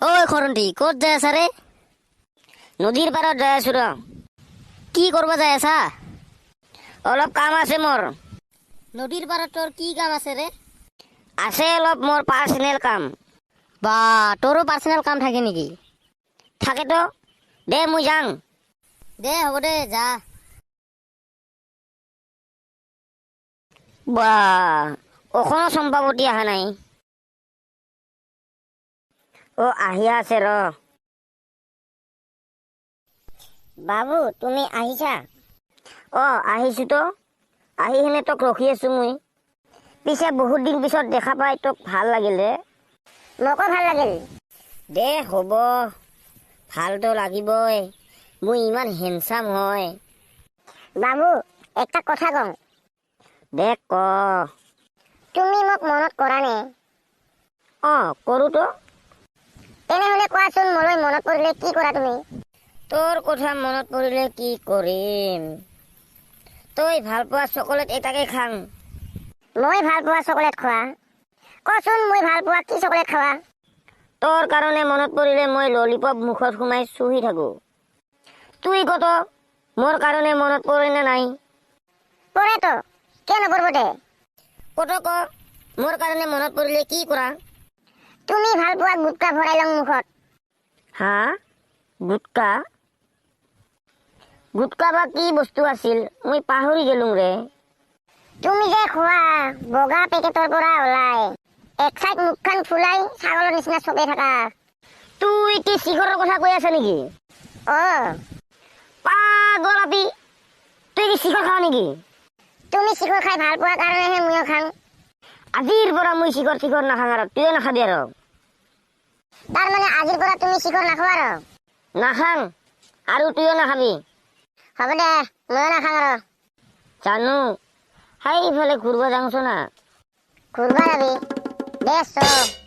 ঐ খৰন্তি ক'ত যাই আছা ৰে? নদীৰ পাৰত যাই আছো ৰ। কি কৰিব যাই আছা? অলপ কাম আছে মোৰ। নদীৰ পাৰত তোৰ কি কাম আছে ৰে? আছে অলপ মোৰ পাৰ্চনেল কাম। বা তোৰো পাৰ্চনেল কাম থাকে নেকি? থাকেতো। দে মই যাং। দে হ'ব দে যা। বা অখনো চম্পাৱতী অহা নাই। আহি আছে ৰ। বাবু তুমি আহিছা? আহিছো তো। আহি হেনে তোক ৰখি আছো মই। পিছে বহুত দিন পিছত দেখা পাই তোক ভাল লাগিল ৰে। মোকো ভাল লাগিল। দে হ'ব, ভালতো লাগিবই। মই ইমান হেণ্ডচাম হয়। বাবু একটা কথা কওঁ। দে ক। তুমি মোক মনত কৰা নে? কৰো তো। তেনেহলে কোৱাচোন, মোলৈ মনত পৰিলে কি কৰা তুমি? তোৰ কথা মনত পৰিলে কি কৰিম? তই ভাল পোৱা চকলেট এটাকে খাং। মই ভাল পোৱা চকলেট খোৱা? কচোন মই ভাল পোৱা কি চকলেট খাৱা? তোৰ কাৰণে মনত পৰিলে মই ললিপপ মুখত সোমাই চুহি থাকো। তুই কত মোৰ কাৰণে মনত পৰে নে নাই? পৰেতো, কিয় নপৰিব দে। কত ক মোৰ কাৰণে মনত পৰিলে কি কৰা? তুমি ভাল পোৱা গুটকা ভৰাই লওঁ মুখত। হা? গুটকা? গুটকা বা কি বস্তু আছিল মই পাহৰি গেলো ৰে। তুমি যে খোৱা বগা পেকেটৰ পৰা ওলাই এক চাইড মুখখন ফুলাই ছাগলৰ নিচিনা চকাই থাকা। তুই কি শিখৰৰ কথা কৈ আছা নেকি? পাগল আপি, তুই কি শিখৰ খাৱ নেকি? তুমি শিখৰ খাই ভাল পোৱাৰ কাৰণেহে ময়ো খাং। আজিৰ পৰা মই শিখৰ নাখাং আৰু তুইও নাখাবি আৰু। তাৰমানে আজিৰ পৰা তুমি শিখৰ নাখোৱা আৰু? নাখাং আৰু তুইও নাখাবি। হ'ব দে, ময়ো নাখাং আৰু। জানো, সেইফালে ঘূৰবা যাওঁছো না। ঘূৰবা যাবি? দে চ।